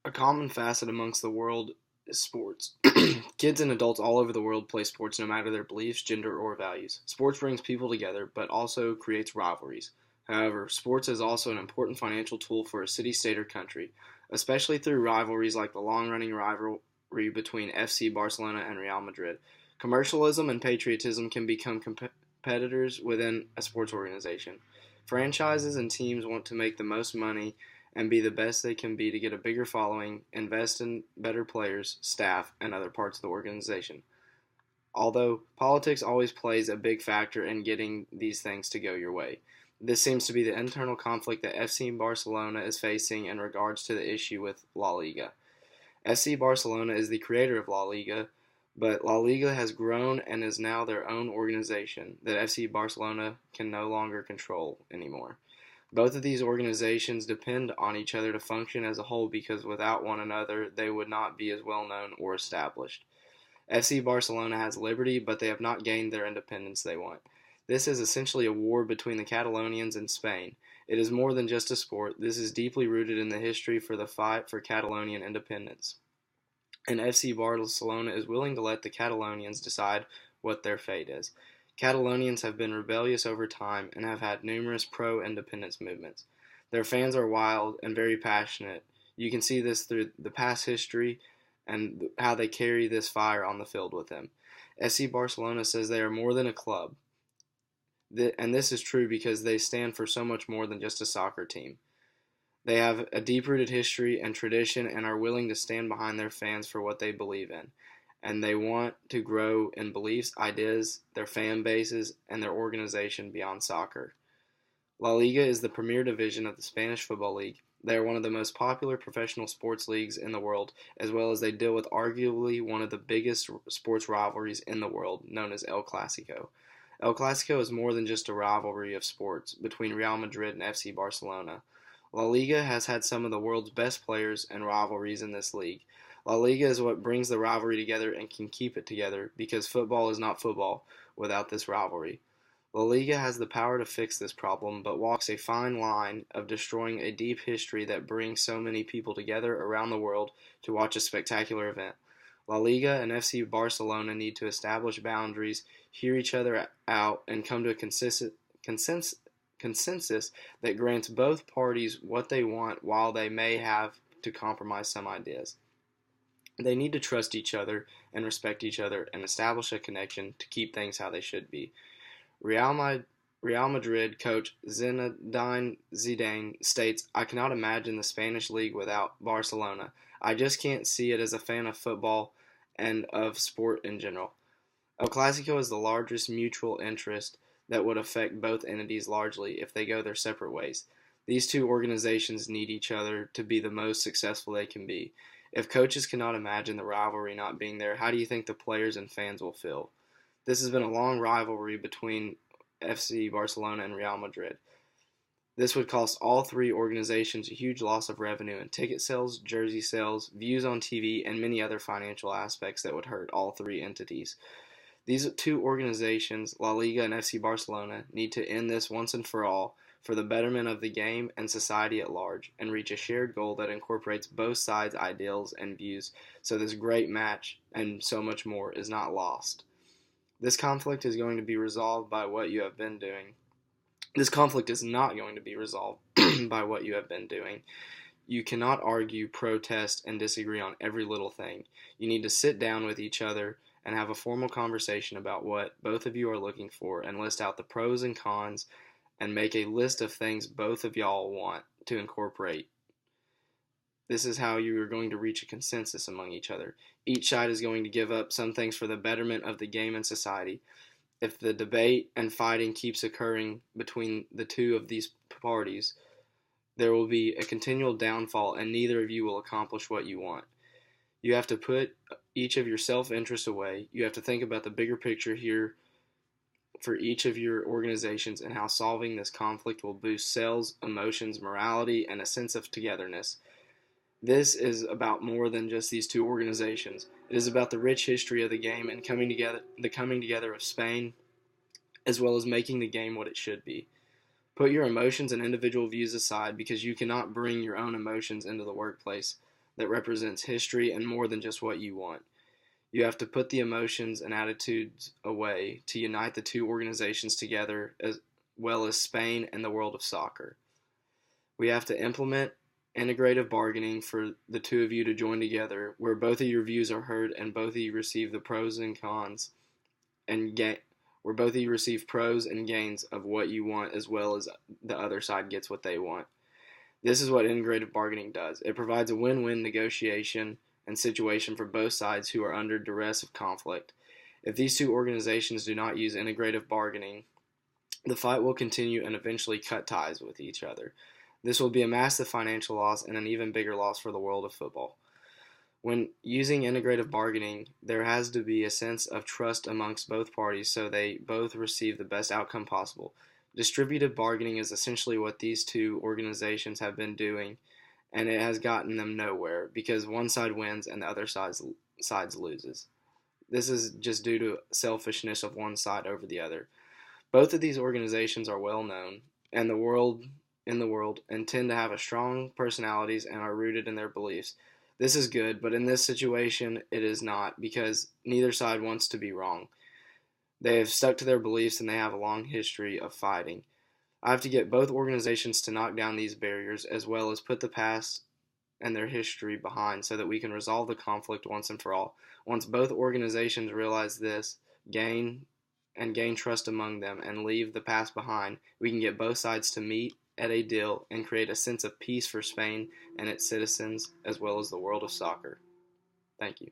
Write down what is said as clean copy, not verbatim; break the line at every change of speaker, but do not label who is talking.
A common facet amongst the world is sports. Kids and adults all over the world play sports no matter their beliefs, gender, or values. Sports brings people together, but also creates rivalries. However, sports is also an important financial tool for a city, state, or country, especially through rivalries like the long running rivalry between FC Barcelona and Real Madrid. Commercialism and patriotism can become competitors within a sports organization. Franchises and teams want to make the most money and be the best they can be to get a bigger following, invest in better players, staff, and other parts of the organization. Although politics always plays a big factor in getting these things to go your way. This seems to be the internal conflict that FC Barcelona is facing in regards to the issue with La Liga. FC Barcelona is the creator of La Liga, but La Liga has grown and is now their own organization that FC Barcelona can no longer control anymore. Both of these organizations depend on each other to function as a whole because without one another, they would not be as well known or established. FC Barcelona has liberty, but they have not gained their independence they want. This is essentially a war between the Catalonians and Spain. It is more than just a sport. This is deeply rooted in the history for the fight for Catalonian independence. And FC Barcelona is willing to let the Catalonians decide what their fate is. Catalonians have been rebellious over time and have had numerous pro-independence movements. Their fans are wild and very passionate. You can see this through the past history and how they carry this fire on the field with them. FC Barcelona says they are more than a club. And this is true because they stand for so much more than just a soccer team. They have a deep-rooted history and tradition and are willing to stand behind their fans for what they believe in. And they want to grow in beliefs, ideas, their fan bases, and their organization beyond soccer. La Liga is the premier division of the Spanish Football League. They are one of the most popular professional sports leagues in the world, as well as they deal with arguably one of the biggest sports rivalries in the world, known as El Clasico. El Clasico is more than just a rivalry of sports between Real Madrid and FC Barcelona. La Liga has had some of the world's best players and rivalries in this league. La Liga is what brings the rivalry together and can keep it together because football is not football without this rivalry. La Liga has the power to fix this problem but walks a fine line of destroying a deep history that brings so many people together around the world to watch a spectacular event. La Liga and FC Barcelona need to establish boundaries, hear each other out, and come to a consensus that grants both parties what they want while they may have to compromise some ideas. They need to trust each other and respect each other and establish a connection to keep things how they should be. Real Madrid coach Zinedine Zidane states, "I cannot imagine the Spanish league without Barcelona. I just can't see it as a fan of football and of sport in general." El Clasico is the largest mutual interest that would affect both entities largely if they go their separate ways. These two organizations need each other to be the most successful they can be. If coaches cannot imagine the rivalry not being there, how do you think the players and fans will feel? This has been a long rivalry between FC Barcelona and Real Madrid. This would cost all three organizations a huge loss of revenue in ticket sales, jersey sales, views on TV, and many other financial aspects that would hurt all three entities. These two organizations, La Liga and FC Barcelona, need to end this once and for all for the betterment of the game and society at large, and reach a shared goal that incorporates both sides' ideals and views so this great match and so much more is not lost. This conflict is going to be resolved by what you have been doing. This conflict is not going to be resolved by what you have been doing. You cannot argue, protest, and disagree on every little thing. You need to sit down with each other and have a formal conversation about what both of you are looking for and list out the pros and cons and make a list of things both of y'all want to incorporate. This is how you are going to reach a consensus among each other. Each side is going to give up some things for the betterment of the game and society. If the debate and fighting keeps occurring between the two of these parties, there will be a continual downfall and neither of you will accomplish what you want. You have to put each of your self-interest away. You have to think about the bigger picture here for each of your organizations and how solving this conflict will boost sales, emotions, morality, and a sense of togetherness. This is about more than just these two organizations. It is about the rich history of the game and the coming together of Spain, as well as making the game what it should be. Put your emotions and individual views aside because you cannot bring your own emotions into the workplace. that represents history and more than just what you want. You have to put the emotions and attitudes away to unite the two organizations together, as well as Spain and the world of soccer. We have to implement integrative bargaining for the two of you to join together, where both of your views are heard and both of you receive the pros and cons, and where both of you receive pros and gains of what you want, as well as the other side gets what they want. This is what integrative bargaining does. It provides a win-win negotiation and situation for both sides who are under duress of conflict. If these two organizations do not use integrative bargaining, the fight will continue and eventually cut ties with each other. This will be a massive financial loss and an even bigger loss for the world of football. When using integrative bargaining, there has to be a sense of trust amongst both parties so they both receive the best outcome possible. Distributive bargaining is essentially what these two organizations have been doing, and it has gotten them nowhere because one side wins and the other side loses. This is just due to selfishness of one side over the other. Both of these organizations are well known in the world and tend to have strong personalities and are rooted in their beliefs. This is good, but in this situation it is not because neither side wants to be wrong. They have stuck to their beliefs and they have a long history of fighting. I have to get both organizations to knock down these barriers as well as put the past and their history behind so that we can resolve the conflict once and for all. Once both organizations realize this, gain trust among them and leave the past behind, we can get both sides to meet at a deal and create a sense of peace for Spain and its citizens as well as the world of soccer. Thank you.